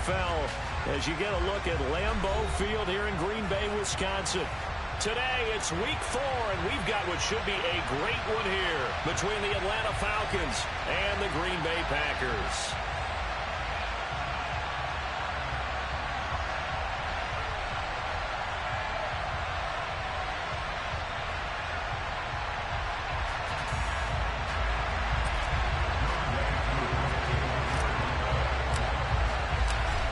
NFL as you get a look at Lambeau Field here in Green Bay, Wisconsin. Today, it's week 4, and we've got what should be a great one here between the Atlanta Falcons and the Green Bay Packers.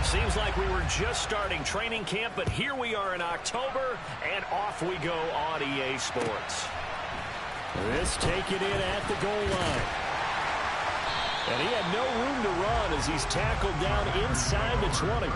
Seems like we were just starting training camp, but here we are in October, and off we go on EA Sports. This taken in at the goal line. And he had no room to run as he's tackled down inside the 20.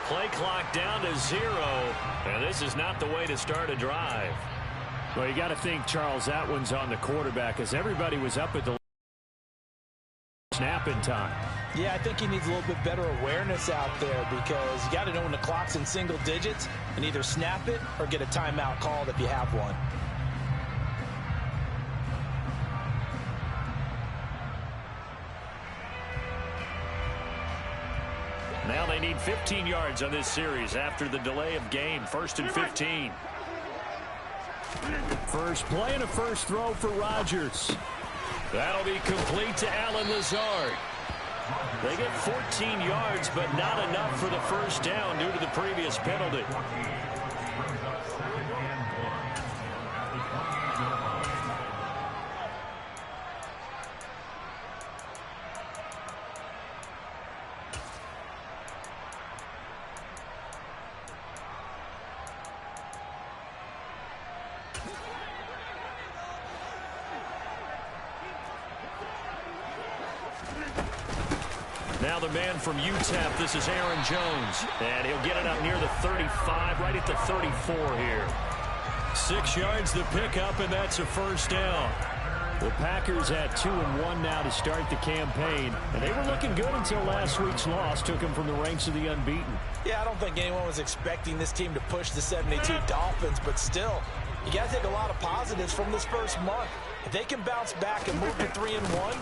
Play clock down to 0, and this is not the way to start a drive. Well, you got to think, Charles, that one's on the quarterback as everybody was up at the snap in time. Yeah, I think he needs a little bit better awareness out there because you got to know when the clock's in single digits and either snap it or get a timeout called if you have one. Now they need 15 yards on this series after the delay of game. 1st and 15. First play and a first throw for Rodgers. That'll be complete to Allen Lazard. They get 14 yards, but not enough for the first down due to the previous penalty. Now the man from UTEP, this is Aaron Jones. And he'll get it up near the 35, right at the 34 here. 6 yards the pickup, and that's a first down. The Packers at 2-1 now to start the campaign. And they were looking good until last week's loss took them from the ranks of the unbeaten. Yeah, I don't think anyone was expecting this team to push the 72 Dolphins, but still, you got to take a lot of positives from this first month. If they can bounce back and move to 3-1,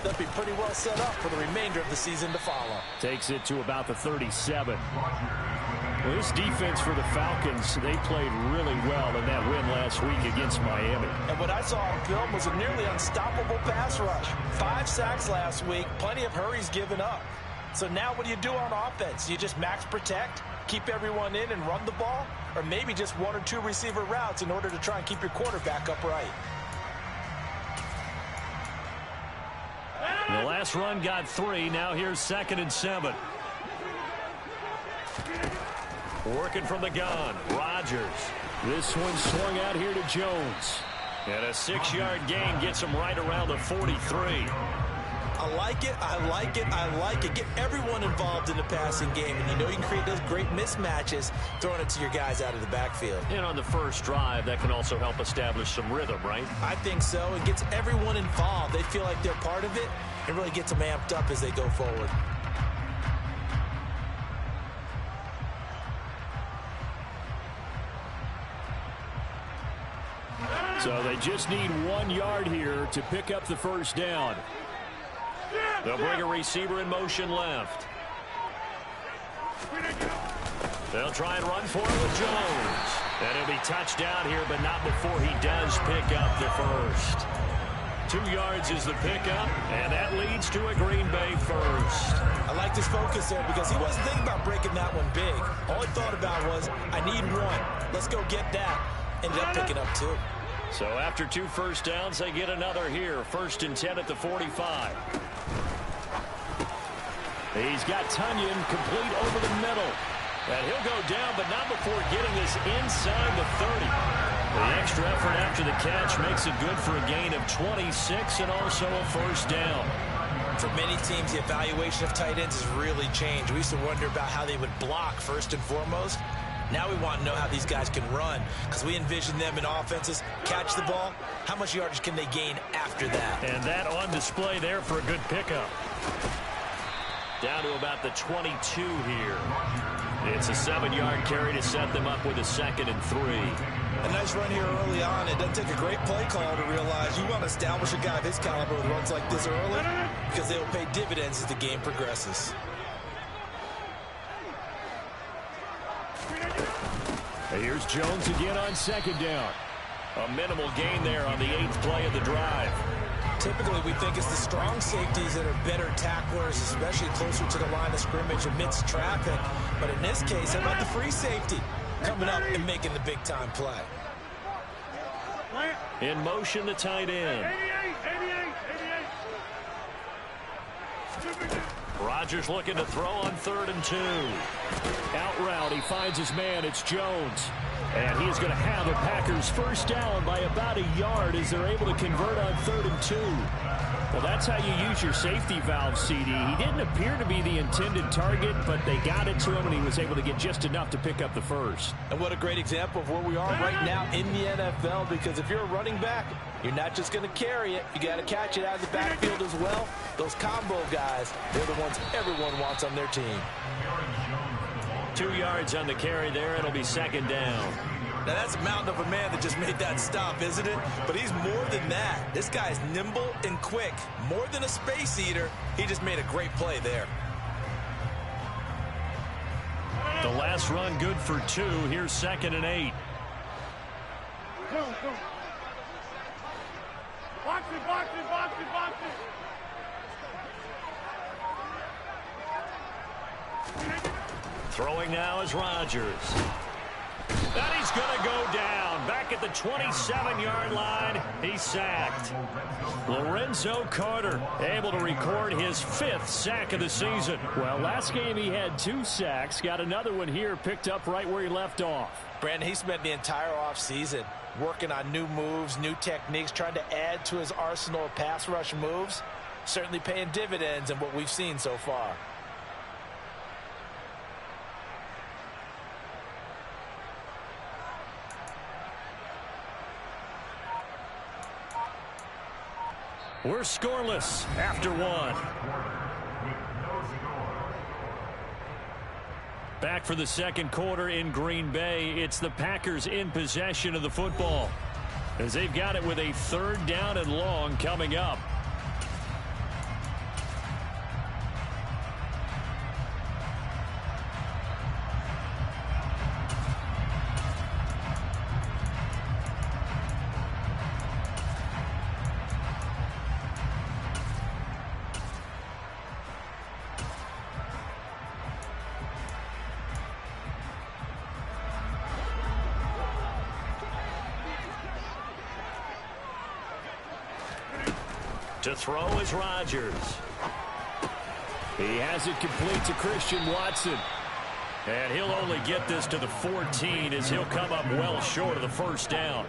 they'll be pretty well set up for the remainder of the season to follow. Takes it to about the 37. Well, this defense for the Falcons, they played really well in that win last week against Miami. And what I saw on film was a nearly unstoppable pass rush. 5 sacks last week, plenty of hurries given up. So now what do you do on offense? You just max protect, keep everyone in and run the ball, or maybe just 1 or 2 receiver routes in order to try and keep your quarterback upright. The last run got 3. Now here's 2nd and 7. Working from the gun, Rodgers. This one swung out here to Jones. And a 6-yard gain gets him right around the 43. I like it, I like it, I like it. Get everyone involved in the passing game, and you know you can create those great mismatches throwing it to your guys out of the backfield. And on the first drive, that can also help establish some rhythm, right? I think so. It gets everyone involved. They feel like they're part of it and really gets them amped up as they go forward. So they just need 1 yard here to pick up the first down. They'll bring a receiver in motion left. They'll try and run for it with Jones. And he'll be touched down here, but not before he does pick up the first. 2 yards is the pickup, and that leads to a Green Bay first. I like this focus there because he wasn't thinking about breaking that one big. All he thought about was, I need 1. Let's go get that. Ended up picking up 2. So after 2 first downs, they get another here. 1st and 10 at the 45. He's got Tunyon complete over the middle. And he'll go down, but not before getting this inside the 30. The extra effort after the catch makes it good for a gain of 26 and also a first down. For many teams, the evaluation of tight ends has really changed. We used to wonder about how they would block first and foremost. Now we want to know how these guys can run, because we envision them in offenses catch the ball. How much yardage can they gain after that? And that on display there for a good pickup. Down to about the 22 here. It's a 7-yard carry to set them up with a 2nd and 3. A nice run here early on. It doesn't take a great play call to realize you want to establish a guy of his caliber with runs like this early, because they will pay dividends as the game progresses. Here's Jones again on 2nd down. A minimal gain there on the 8th play of the drive. Typically, we think it's the strong safeties that are better tacklers, especially closer to the line of scrimmage amidst traffic. But in this case, how about the free safety coming up and making the big-time play? In motion, the tight end. Rodgers looking to throw on 3rd and 2. Out route, he finds his man. It's Jones. And he's going to have the Packers first down by about a yard as they're able to convert on 3rd and 2. Well, that's how you use your safety valve, CD. He didn't appear to be the intended target, but they got it to him, and he was able to get just enough to pick up the first. And what a great example of where we are right now in the NFL, because if you're a running back, you're not just going to carry it. You got to catch it out of the backfield as well. Those combo guys, they're the ones everyone wants on their team. 2 yards on the carry there. It'll be 2nd down. Now, that's a mountain of a man that just made that stop, isn't it? But he's more than that. This guy's nimble and quick. More than a space eater, he just made a great play there. The last run good for 2. Here's 2nd and 8. Box it, box it, box it, box it. Throwing now is Rodgers. And he's going to go down. Back at the 27-yard line, he's sacked. Lorenzo Carter able to record his 5th sack of the season. Well, last game he had 2 sacks. Got another one here, picked up right where he left off. Brandon, he spent the entire offseason working on new moves, new techniques, trying to add to his arsenal of pass rush moves. Certainly paying dividends in what we've seen so far. We're scoreless after 1. Back for the 2nd quarter in Green Bay. It's the Packers in possession of the football, as they've got it with a 3rd down and long coming up. To throw is Rodgers. He has it complete to Christian Watson. And he'll only get this to the 14 as he'll come up well short of the first down.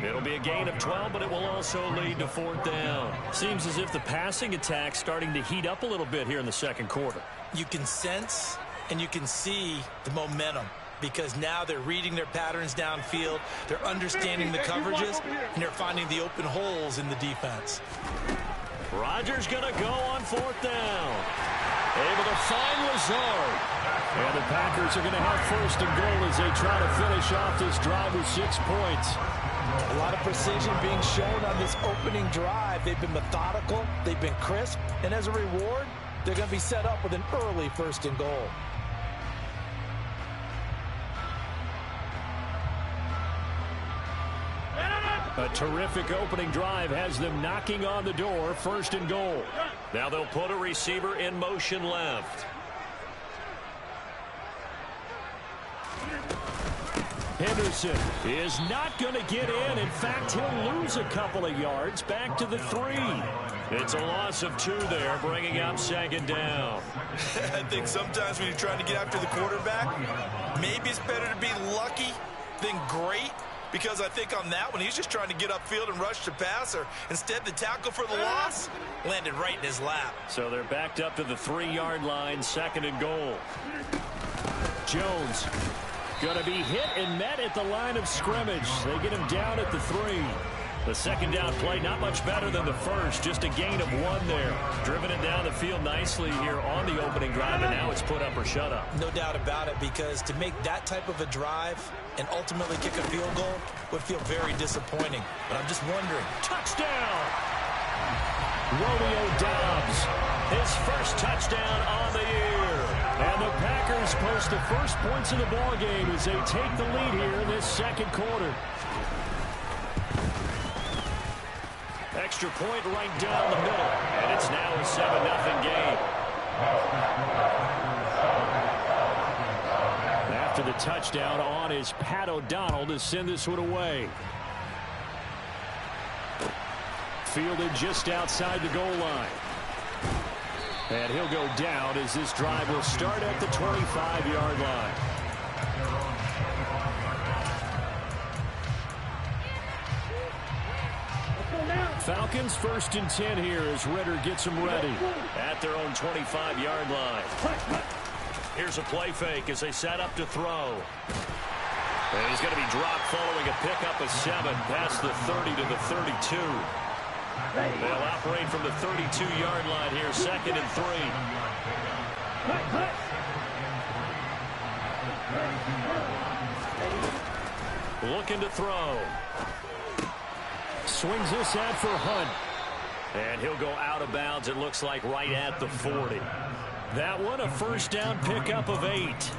It'll be a gain of 12, but it will also lead to 4th down. Seems as if the passing attack's starting to heat up a little bit here in the 2nd quarter. You can sense and you can see the momentum, because now they're reading their patterns downfield, they're understanding the coverages, and they're finding the open holes in the defense. Rodgers going to go on 4th down. Able to find Lazard. And the Packers are going to have 1st and goal as they try to finish off this drive with 6 points. A lot of precision being shown on this opening drive. They've been methodical, they've been crisp, and as a reward, they're going to be set up with an early 1st and goal. A terrific opening drive has them knocking on the door. 1st and goal. Now they'll put a receiver in motion left. Henderson is not going to get in. In fact, he'll lose a couple of yards back to the 3. It's a loss of 2 there, bringing up 2nd down. I think sometimes when you're trying to get after the quarterback, maybe it's better to be lucky than great, because I think on that one, he's just trying to get upfield and rush the passer. Instead, the tackle for the loss landed right in his lap. So they're backed up to the 3-yard line, 2nd and goal. Jones going to be hit and met at the line of scrimmage. They get him down at the 3. The 2nd down play, not much better than the first. Just a gain of 1 there. Driven it down the field nicely here on the opening drive, and now it's put up or shut up. No doubt about it, because to make that type of a drive and ultimately kick a field goal would feel very disappointing. But I'm just wondering. Touchdown! Romeo Doubs, his first touchdown on the year. And the Packers post the first points of the ball game as they take the lead here in this 2nd quarter. Extra point right down the middle, and it's now a 7-0 game. After the touchdown on is Pat O'Donnell to send this one away. Fielded just outside the goal line. And he'll go down as this drive will start at the 25-yard line. Falcons 1st and 10 here as Ritter gets them ready at their own 25-yard line. Here's a play fake as they set up to throw. And he's going to be dropped following a pickup of 7 past the 30 to the 32. They'll operate from the 32-yard line here, 2nd and 3. Looking to throw. Swings this out for Hunt. And he'll go out of bounds, it looks like, right at the 40. That one, a 1st down pickup of 8.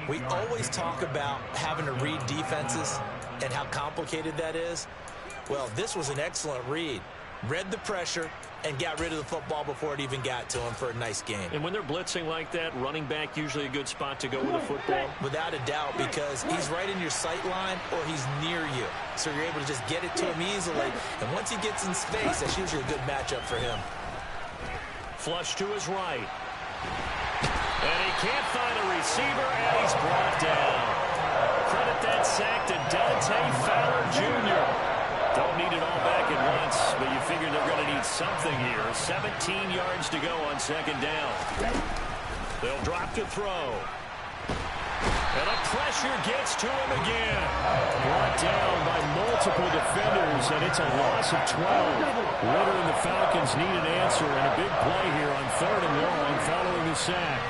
We always talk about having to read defenses and how complicated that is. Well, this was an excellent read. Read the pressure and got rid of the football before it even got to him for a nice game. And when they're blitzing like that, running back usually a good spot to go with a football? Without a doubt, because he's right in your sight line or he's near you. So you're able to just get it to him easily. And once he gets in space, that's usually a good matchup for him. Flush to his right. And he can't find a receiver, and he's brought down. Credit that sack to Dante Fowler Jr. Don't need it all back at once, but you figure they're going to need something here. 17 yards to go on 2nd down. They'll drop to throw. And the pressure gets to him again. Brought down by multiple defenders, and it's a loss of 12. Ritter and the Falcons need an answer, and a big play here on 3rd and long following the sack.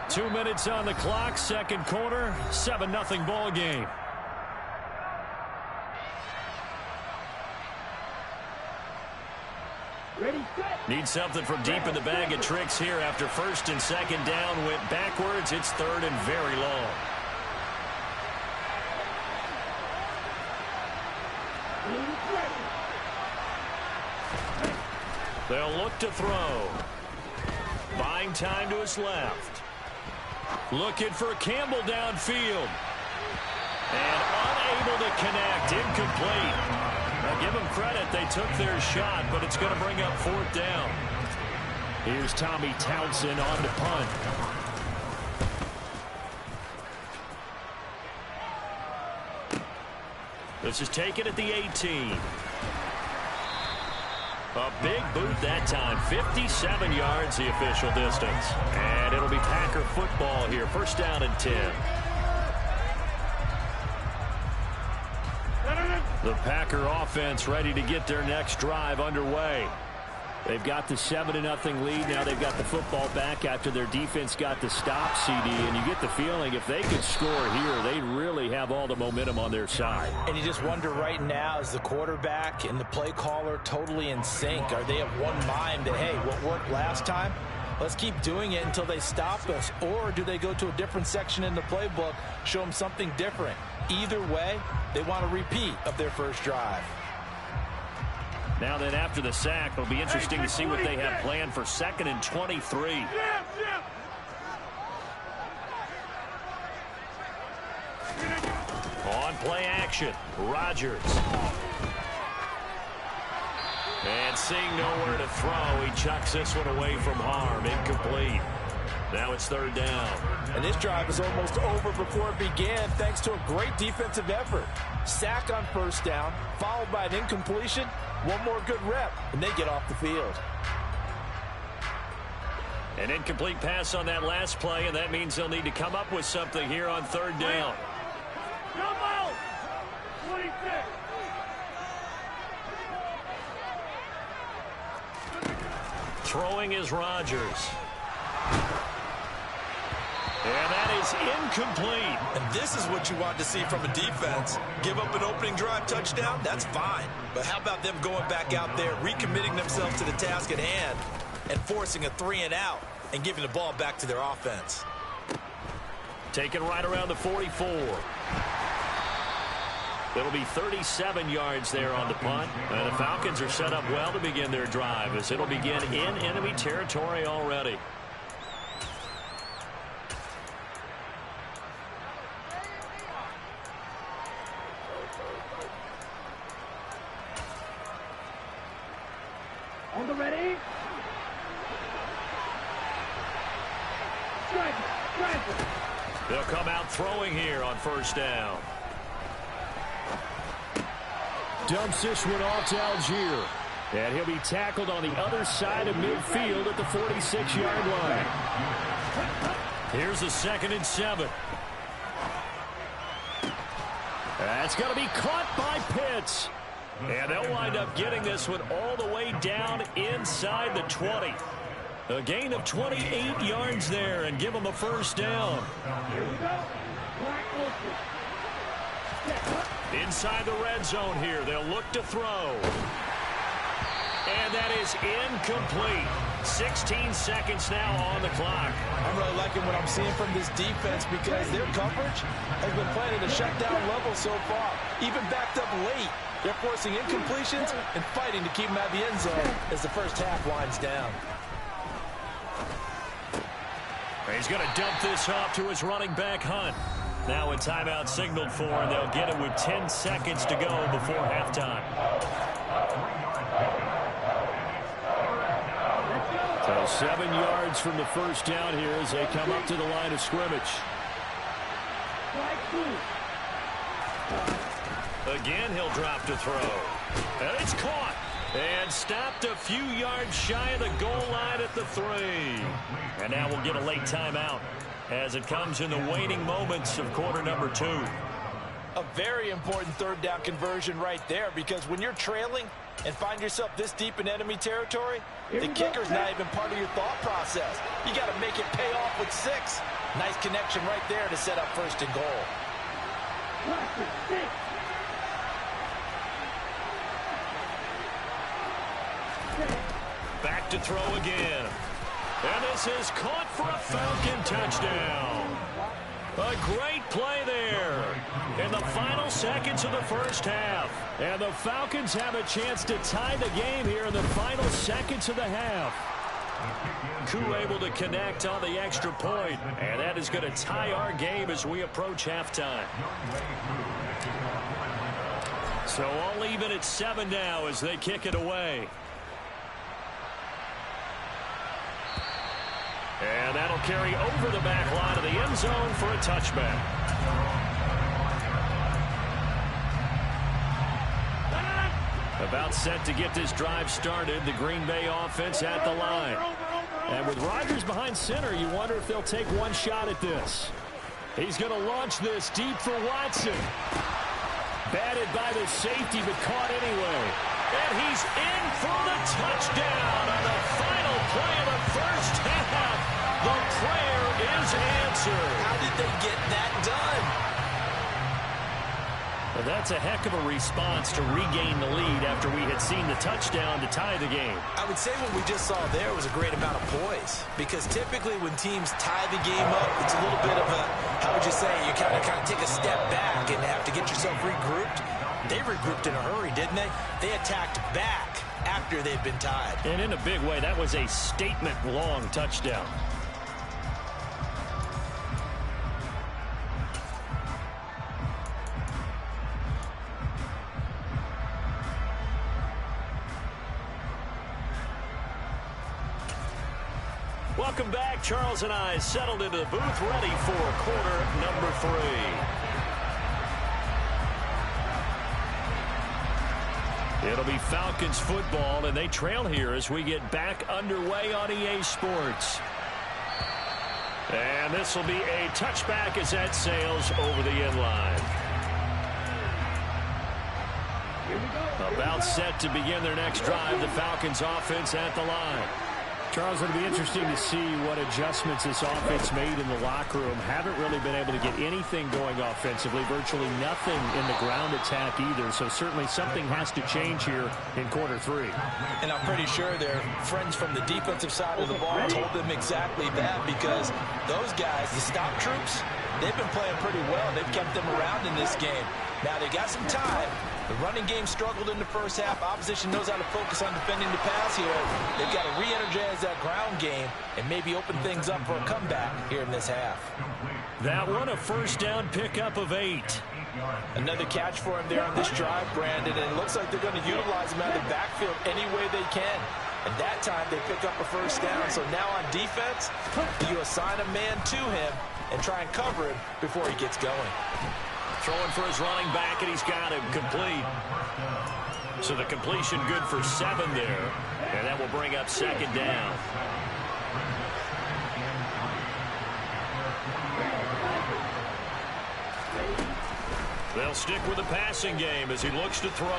2 minutes on the clock, 2nd quarter, 7-0 ball game. Need something from deep in the bag of tricks here after 1st and 2nd down went backwards. It's 3rd and very long. They'll look to throw. Buying time to his left. Looking for Campbell downfield. And unable to connect. Incomplete. Now give them credit. They took their shot, but it's going to bring up 4th down. Here's Tommy Townsend on the punt. This is taken at the 18. A big boot that time. 57 yards the official distance. And it'll be Packer football here. 1st down and 10. The Packer offense ready to get their next drive underway. They've got the 7-0 lead. Now they've got the football back after their defense got the stop, CD. And you get the feeling if they could score here, they really have all the momentum on their side. And you just wonder right now, is the quarterback and the play caller totally in sync? Are they of one mind that, hey, what worked last time? Let's keep doing it until they stop us. Or do they go to a different section in the playbook, show them something different? Either way, they want a repeat of their first drive. Now then, after the sack, it'll be interesting to see what they have planned for 2nd and 23. On play action. Rodgers. And seeing nowhere to throw, he chucks this one away from harm. Incomplete. Now it's third down. And this drive is almost over before it began thanks to a great defensive effort. Sack on first down, followed by an incompletion. One more good rep, and they get off the field. An incomplete pass on that last play, and that means they'll need to come up with something here on third down. Jump out! 26. Throwing is Rodgers. And that is incomplete. And this is what you want to see from a defense. Give up an opening drive touchdown, that's fine. But how about them going back out there, recommitting themselves to the task at hand, and forcing a 3-and-out and giving the ball back to their offense. Taken right around the 44. It'll be 37 yards there on the punt. And the Falcons are set up well to begin their drive as it'll begin in enemy territory already. On the ready. Strike it. They'll come out throwing here on first down. Dumps this one off to Algier. And he'll be tackled on the other side of midfield at the 46-yard line. Here's a 2nd and 7. That's going to be caught by Pitts. And they'll wind up getting this one all the way down inside the 20. A gain of 28 yards there and give them a first down. Here we go. Black Ocean. Inside the red zone here, they'll look to throw. And that is incomplete. 16 seconds now on the clock. I'm really liking what I'm seeing from this defense because their coverage has been playing at a shutdown level so far. Even backed up late, they're forcing incompletions and fighting to keep them out of the end zone as the first half winds down. He's going to dump this off to his running back, Hunt. Now a timeout signaled for, and they'll get it with 10 seconds to go before halftime. So 7 yards from the first down here as they come up to the line of scrimmage. Again, he'll drop to throw. And it's caught. And stopped a few yards shy of the goal line at the 3. And now we'll get a late timeout as it comes in the waning moments of quarter number 2. A very important third down conversion right there because when you're trailing and find yourself this deep in enemy territory, the kicker's not even part of your thought process. You got to make it pay off with 6. Nice connection right there to set up first and goal. Back to throw again. And this is caught for a Falcon touchdown. A great play there in the final seconds of the first half. And the Falcons have a chance to tie the game here in the final seconds of the half. Koo able to connect on the extra point, and that is going to tie our game as we approach halftime. So all even at 7 now as they kick it away. And that'll carry over the back line of the end zone for a touchback. About set to get this drive started, the Green Bay offense at the line. And with Rodgers behind center, you wonder if they'll take one shot at this. He's going to launch this deep for Watson. Batted by the safety, but caught anyway. And he's in for the touchdown on the final play of the first half. The prayer is answered. How did they get that done? Well, that's a heck of a response to regain the lead after we had seen the touchdown to tie the game. I would say what we just saw there was a great amount of poise because typically when teams tie the game up, it's a little bit of a, how would you say, you kind of take a step back and have to get yourself regrouped. They regrouped in a hurry, didn't they? They attacked back after they'd been tied. And in a big way, that was a statement-long touchdown. Welcome back. Charles and I settled into the booth ready for quarter number 3. It'll be Falcons football, and they trail here as we get back underway on EA Sports. And this will be a touchback as that sails over the end line. About set to begin their next drive, the Falcons offense at the line. Charles, it'll be interesting to see what adjustments this offense made in the locker room. Haven't really been able to get anything going offensively, virtually nothing in the ground attack either. So certainly something has to change here in quarter 3. And I'm pretty sure their friends from the defensive side of the ball told them exactly that, because those guys, the stop troops, they've been playing pretty well. They've kept them around in this game. Now they got some time. The running game struggled in the first half. Opposition knows how to focus on defending the pass here. They've got to re-energize that ground game and maybe open things up for a comeback here in this half. That one, a first down pickup of 8. Another catch for him there on this drive, Brandon, and it looks like they're going to utilize him out of the backfield any way they can. And that time they pick up a first down. So now on defense, you assign a man to him and try and cover him before he gets going. Throwing for his running back, and he's got him complete. So the completion good for 7 there. And that will bring up second down. They'll stick with the passing game as he looks to throw.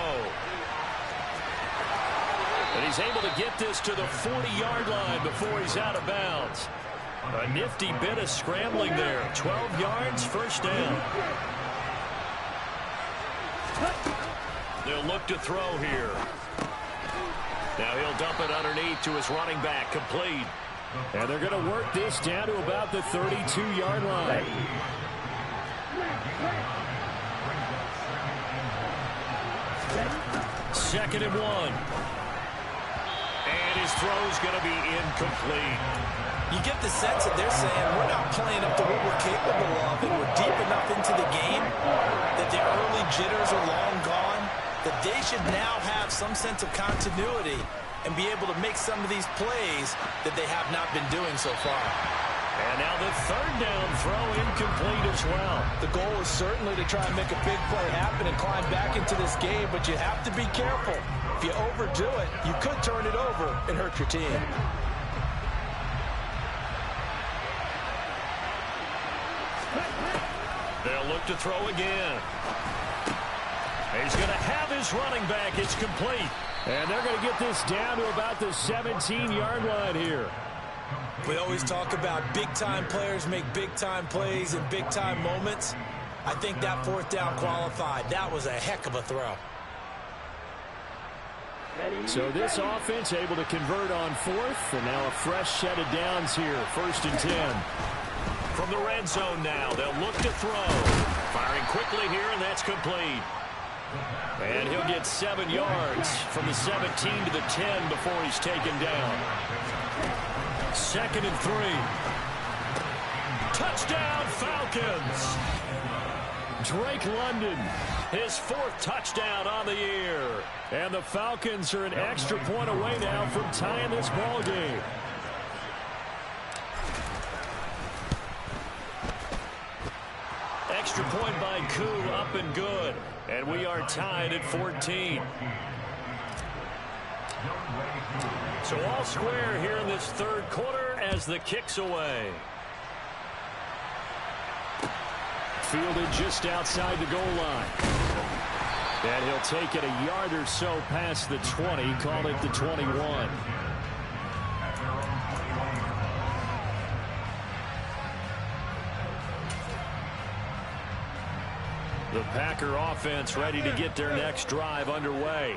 And he's able to get this to the 40-yard line before he's out of bounds. A nifty bit of scrambling there. 12 yards, first down. They'll look to throw here. Now he'll dump it underneath to his running back, complete. And they're going to work this down to about the 32-yard line. Second and 1. And his throw's going to be incomplete. You get the sense that they're saying we're not playing up to what we're capable of, and we're deep enough into the game that the early jitters are long gone, that they should now have some sense of continuity and be able to make some of these plays that they have not been doing so far. And now the third down throw incomplete as well. The goal is certainly to try and make a big play happen and climb back into this game, but you have to be careful. If you overdo it, you could turn it over and hurt your team. They'll look to throw again. He's going to have his running back. It's complete. And they're going to get this down to about the 17-yard line here. We always talk about big-time players make big-time plays in big-time moments. I think that fourth down qualified. That was a heck of a throw. So this offense able to convert on fourth, and now a fresh set of downs here. 1st and 10. From the red zone now, they'll look to throw. Firing quickly here, and that's complete. And he'll get 7 yards from the 17 to the 10 before he's taken down. 2nd and 3. Touchdown, Falcons. Drake London, his 4th touchdown on the year. And the Falcons are an extra point away now from tying this ball game. Extra point by Koo, up and good. And we are tied at 14. So all square here in this third quarter as the kick's away. Fielded just outside the goal line. And he'll take it a yard or so past the 20, call it the 21. The Packer offense ready to get their next drive underway.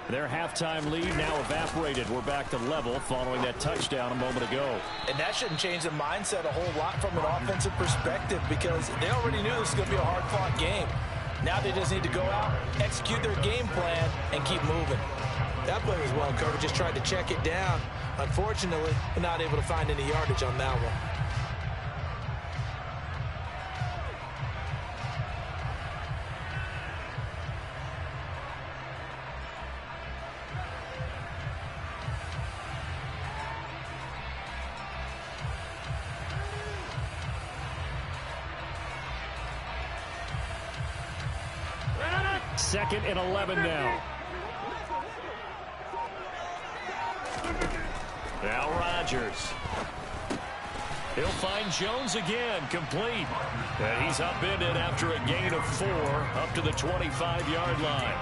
Their halftime lead now evaporated. We're back to level following that touchdown a moment ago. And that shouldn't change the mindset a whole lot from an offensive perspective, because they already knew this was going to be a hard-fought game. Now they just need to go out, execute their game plan, and keep moving. That play was well covered, just tried to check it down. Unfortunately, not able to find any yardage on that one. 2nd and 11 now. Now Rodgers. He'll find Jones again, complete. And he's upended after a gain of 4 up to the 25-yard line.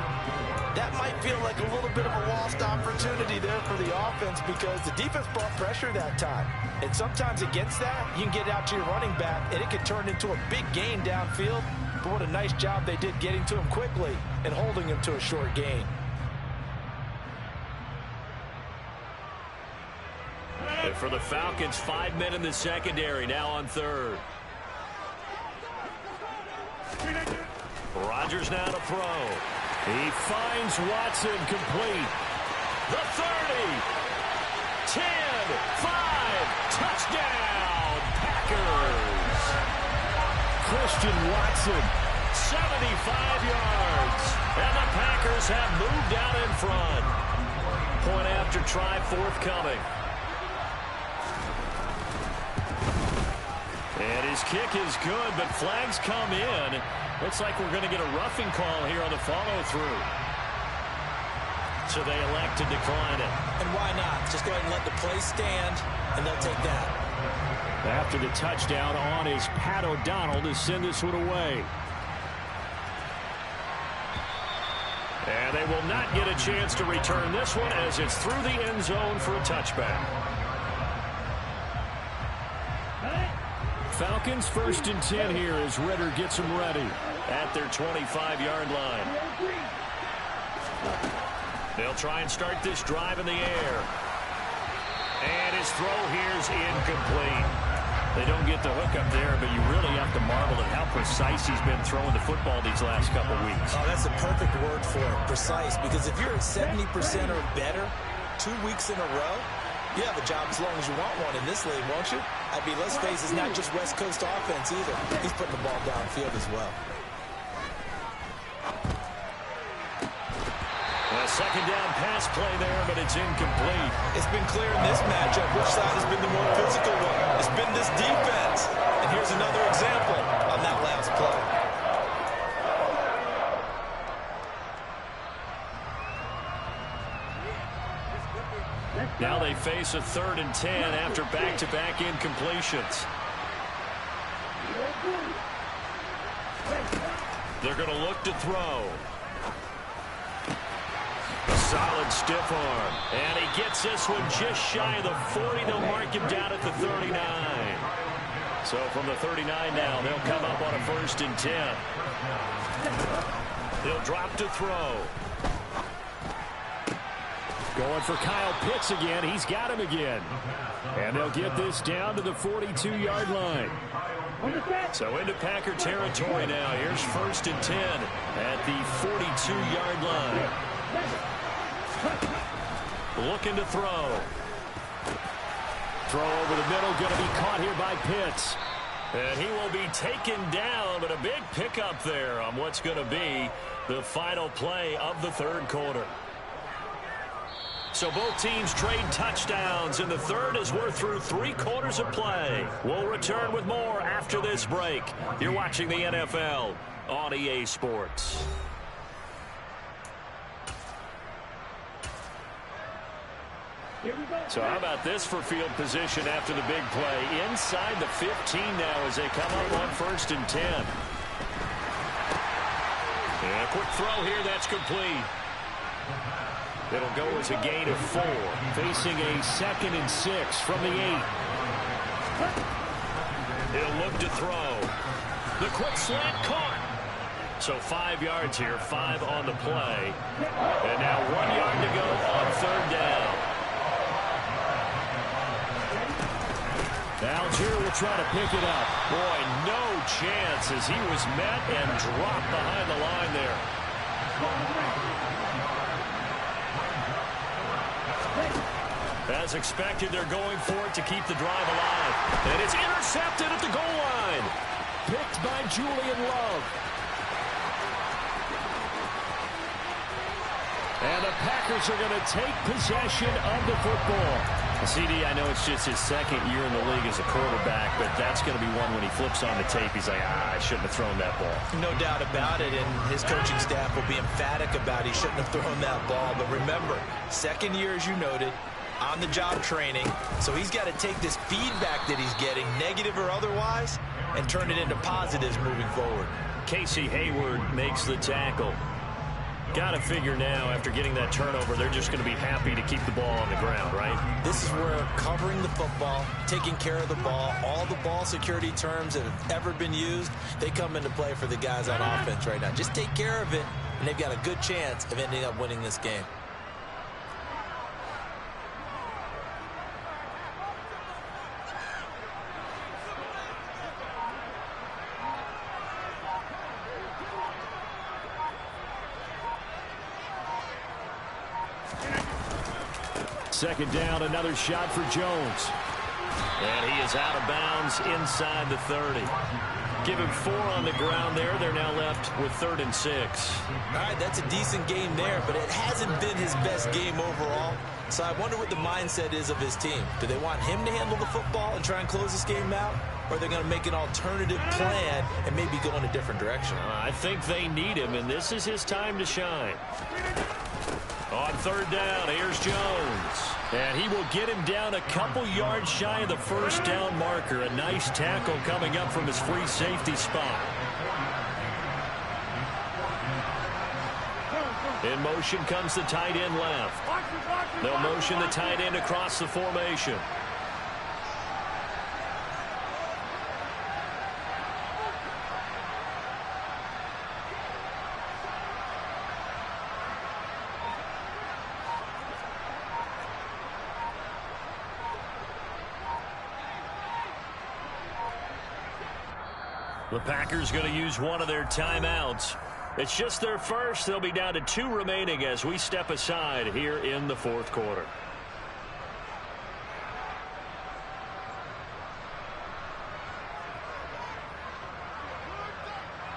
That might feel like a little bit of a lost opportunity there for the offense because the defense brought pressure that time. And sometimes against that, you can get out to your running back, and it can turn into a big gain downfield. But what a nice job they did getting to him quickly and holding him to a short gain. And for the Falcons, 5 men in the secondary, now on 3rd. Rodgers now to throw. He finds Watson, complete. The 30, 10, 5, touchdown, Packers. Christian Watson, 75 yards. And the Packers have moved out in front. Point after try forthcoming. And his kick is good, but flags come in. Looks like we're going to get a roughing call here on the follow-through. So they elect to decline it. And why not? Just go ahead and let the play stand, and they'll take that. After the touchdown on is Pat O'Donnell to send this one away. And they will not get a chance to return this one as it's through the end zone for a touchback. Falcons 1st and 10 here as Ritter gets them ready at their 25-yard line. They'll try and start this drive in the air. And his throw here's incomplete. They don't get the hook up there, but you really have to marvel at how precise he's been throwing the football these last couple weeks. Oh, that's a perfect word for it, precise, because if you're at 70% or better 2 weeks in a row, you have a job as long as you want one in this league, won't you? I mean, let's face it, it's not just West Coast offense either. He's putting the ball downfield as well. A second down pass play there, but it's incomplete. It's been clear in this matchup which side has been the more physical one. It's been this defense. And here's another example on that last play. Now they face a 3rd and 10 after back-to-back incompletions. They're going to look to throw. A solid stiff arm. And he gets this one just shy of the 40. They'll mark him down at the 39. So from the 39 now, they'll come up on a 1st and 10. He'll drop to throw. Going for Kyle Pitts again. He's got him again. And they'll get this down to the 42-yard line. So into Packer territory now. Here's 1st and 10 at the 42-yard line. Looking to throw. Throw over the middle, going to be caught here by Pitts. And he will be taken down, but a big pickup there on what's going to be the final play of the 3rd quarter. So both teams trade touchdowns in the 3rd as we're through 3 quarters of play. We'll return with more after this break. You're watching the NFL on EA Sports. So how about this for field position after the big play? Inside the 15 now as they come up on 1st and 10. And a quick throw here, that's complete. It'll go as a gain of 4. Facing a 2nd and 6 from the 8. He'll look to throw. The quick slant caught. So 5 yards here, 5 on the play. And now 1 yard to go on 3rd down. Algier will try to pick it up. Boy, no chance as he was met and dropped behind the line there. As expected, they're going for it to keep the drive alive. And it's intercepted at the goal line. Picked by Julian Love. And the Packers are going to take possession of the football. CD, I know it's just his second year in the league as a quarterback, but that's going to be one when he flips on the tape, he's like, I shouldn't have thrown that ball. No doubt about it, and his coaching staff will be emphatic about he shouldn't have thrown that ball. But remember, second year, as you noted, on-the-job training, so he's got to take this feedback that he's getting, negative or otherwise, and turn it into positives moving forward. Casey Hayward makes the tackle. Got to figure now, after getting that turnover, they're just going to be happy to keep the ball on the ground, right? This is where covering the football, taking care of the ball, all the ball security terms that have ever been used, they come into play for the guys on offense right now. Just take care of it, and they've got a good chance of ending up winning this game. Second down, another shot for Jones. And he is out of bounds inside the 30. Give him 4 on the ground there. They're now left with 3rd and 6. All right, that's a decent game there, but it hasn't been his best game overall. So I wonder what the mindset is of his team. Do they want him to handle the football and try and close this game out? Or are they going to make an alternative plan and maybe go in a different direction? I think they need him, and this is his time to shine. On 3rd down, here's Jones. And he will get him down a couple yards shy of the first down marker. A nice tackle coming up from his free safety spot. In motion comes the tight end left. They'll motion the tight end across the formation. The Packers going to use one of their timeouts. It's just their first. They'll be down to 2 remaining as we step aside here in the 4th quarter.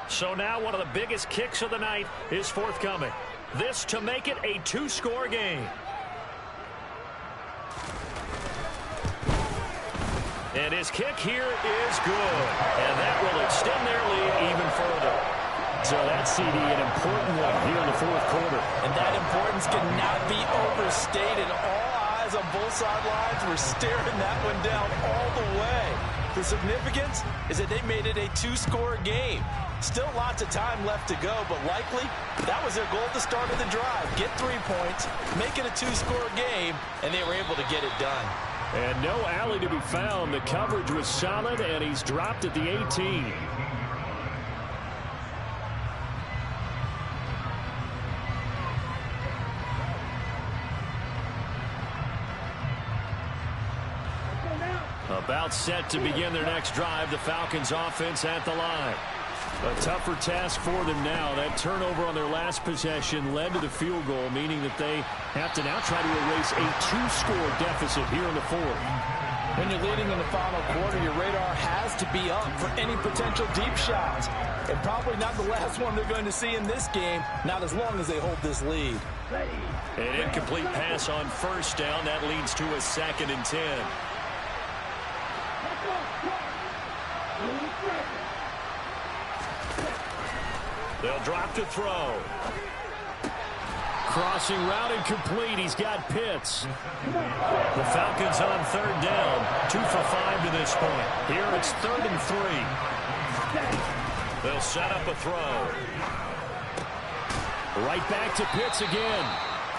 So now one of the biggest kicks of the night is forthcoming. This to make it a 2-score game. And his kick here is good. And that will extend their lead even further. So that's, CD, an important one here in the 4th quarter. And that importance cannot be overstated. All eyes on both sidelines were staring that one down all the way. The significance is that they made it a 2-score game. Still lots of time left to go, but likely that was their goal at the start of the drive. Get 3 points, make it a 2-score game, and they were able to get it done. And no alley to be found. The coverage was solid, and he's dropped at the 18. About set to begin their next drive. The Falcons offense at the line. A tougher task for them now. That turnover on their last possession led to the field goal, meaning that they have to now try to erase a 2-score deficit here in the 4th. When you're leading in the final quarter, your radar has to be up for any potential deep shots. And probably not the last one they're going to see in this game, not as long as they hold this lead. An incomplete pass on 1st down. That leads to a 2nd and 10. They'll drop to throw. Crossing route incomplete. He's got Pitts. The Falcons on 3rd down. 2 for 5 to this point. Here it's 3rd and 3. They'll set up a throw. Right back to Pitts again.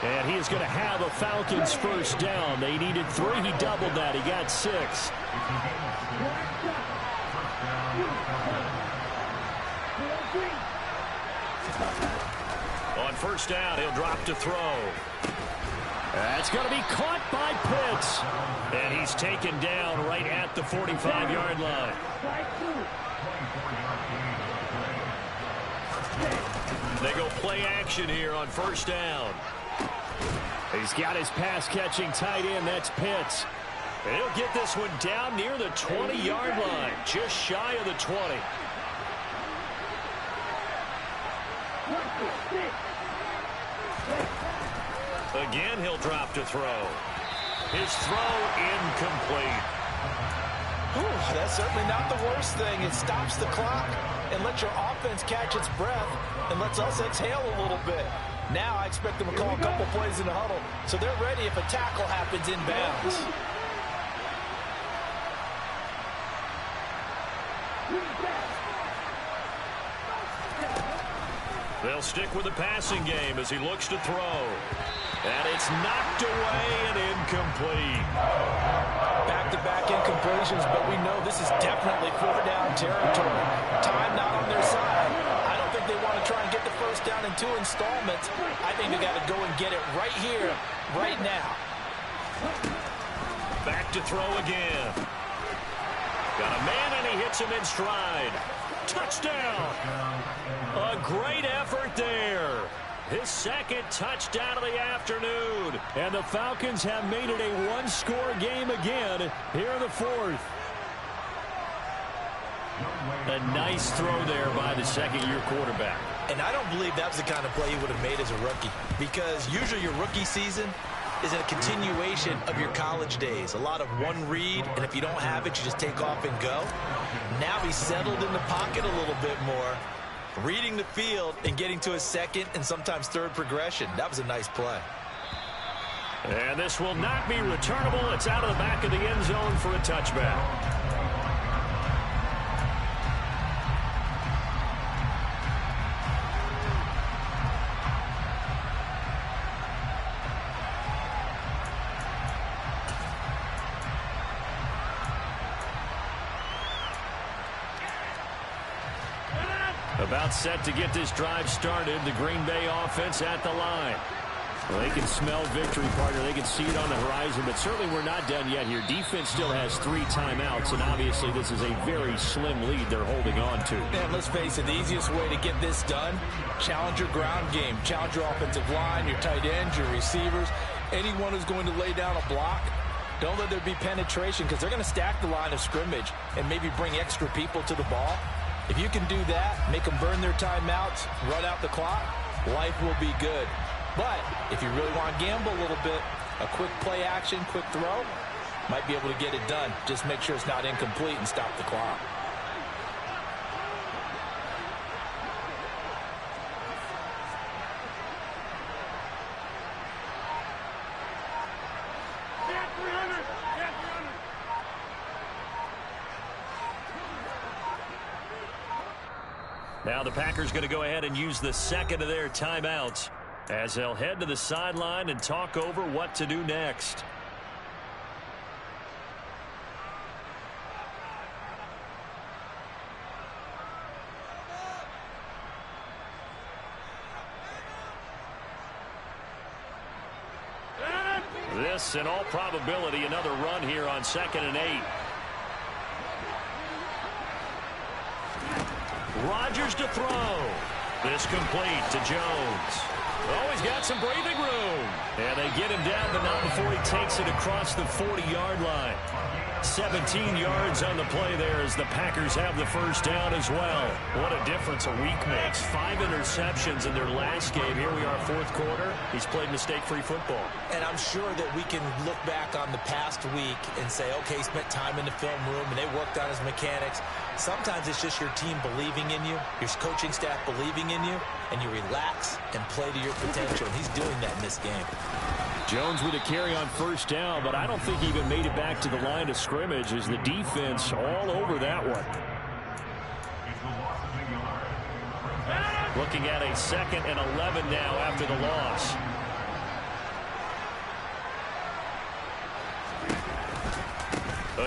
And he is going to have a Falcons 1st down. They needed 3. He doubled that. He got 6. On 1st down, he'll drop to throw. That's going to be caught by Pitts. And he's taken down right at the 45-yard line. They go play action here on 1st down. He's got his pass-catching tight end. That's Pitts. And he'll get this one down near the 20-yard line, just shy of the 20. Again, he'll drop to throw. His throw incomplete. Whew, that's certainly not the worst thing. It stops the clock and lets your offense catch its breath and lets us exhale a little bit. Now I expect them to call a couple plays in the huddle so they're ready if a tackle happens inbounds. They'll stick with the passing game as he looks to throw. And it's knocked away and incomplete. Back-to-back incompletions, but we know this is definitely 4-down territory. Time not on their side. I don't think they want to try and get the first down in 2 installments. I think they got to go and get it right here, right now. Back to throw again. Got a man and he hits him in stride. Touchdown. A great effort there. His second touchdown of the afternoon. And the Falcons have made it a one-score game again here in the fourth. A nice throw there by the second-year quarterback. And I don't believe that was the kind of play he would have made as a rookie, because usually your rookie season is a continuation of your college days. A lot of one read, and if you don't have it, you just take off and go. Now he's settled in the pocket a little bit more, reading the field and getting to his second and sometimes third progression. That was a nice play. And this will not be returnable. It's out of the back of the end zone for a touchback. About set to get this drive started. The Green Bay offense at the line. Well, they can smell victory, partner. They can see it on the horizon, but certainly we're not done yet here. Defense still has 3 timeouts, and obviously this is a very slim lead they're holding on to. And let's face it, the easiest way to get this done, challenge your ground game. Challenge your offensive line, your tight ends, your receivers, anyone who's going to lay down a block. Don't let there be penetration, because they're going to stack the line of scrimmage and maybe bring extra people to the ball. If you can do that, make them burn their timeouts, run out the clock, life will be good. But if you really want to gamble a little bit, a quick play action, quick throw, might be able to get it done. Just make sure it's not incomplete and stop the clock. Now the Packers going to go ahead and use the second of their timeouts as they'll head to the sideline and talk over what to do next. This, in all probability, another run here on 2nd and 8. Rodgers to throw. This complete to Jones. Oh, he's got some breathing room. And they get him down, but not before he takes it across the 40-yard line. 17 yards on the play there as the Packers have the first down as well. What a difference a week makes. 5 interceptions in their last game. Here we are, fourth quarter. He's played mistake-free football. And I'm sure that we can look back on the past week and say, okay, he spent time in the film room and they worked on his mechanics. Sometimes it's just your team believing in you, your coaching staff believing in you, and you relax and play to your potential. And he's doing that in this game. Jones with a carry on first down, but I don't think he even made it back to the line of scrimmage as the defense all over that one. Looking at a 2nd and 11 now after the loss.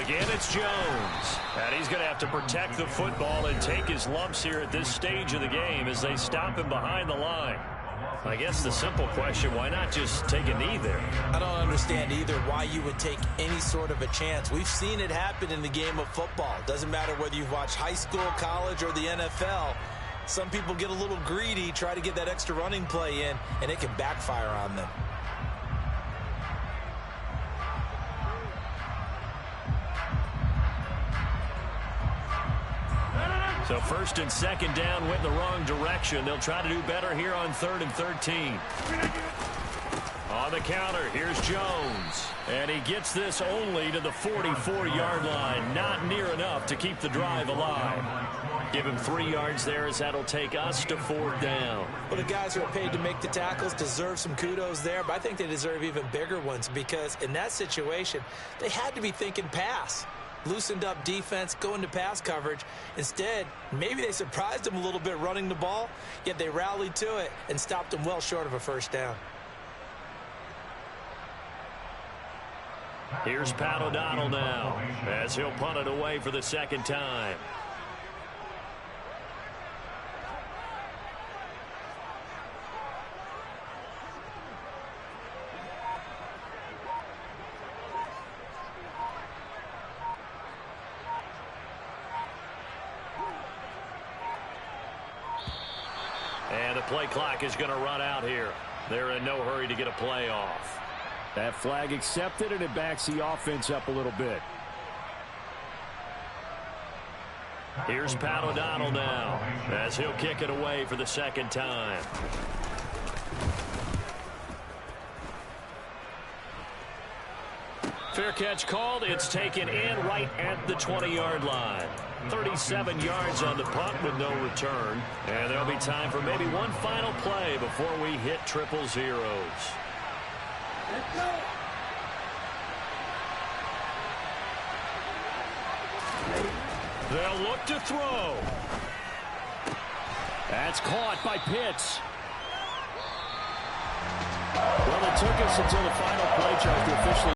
Again, it's Jones. And he's going to have to protect the football and take his lumps here at this stage of the game as they stop him behind the line. I guess the simple question, why not just take a knee there? I don't understand either why you would take any sort of a chance. We've seen it happen in the game of football. Doesn't matter whether you've watched high school, college, or the NFL. Some people get a little greedy, try to get that extra running play in, and it can backfire on them. So 1st and 2nd down went in the wrong direction. They'll try to do better here on 3rd and 13. On the counter, here's Jones. And he gets this only to the 44-yard line. Not near enough to keep the drive alive. Give him 3 yards there as that'll take us to 4th down. Well, the guys who are paid to make the tackles deserve some kudos there, but I think they deserve even bigger ones because in that situation, they had to be thinking pass. Loosened up defense, going to pass coverage. Instead, maybe they surprised him a little bit running the ball, yet they rallied to it and stopped him well short of a 1st down. Here's Pat O'Donnell now as he'll punt it away for the 2nd time. And the play clock is going to run out here. They're in no hurry to get a play off. That flag accepted, and it backs the offense up a little bit. Here's Pat O'Donnell now as he'll kick it away for the 2nd time. Fair catch called. It's taken in right at the 20-yard line. 37 yards on the punt with no return. And there'll be time for maybe one final play before we hit 000. Let's go. They'll look to throw. That's caught by Pitts. Well, it took us until the final play charge to officially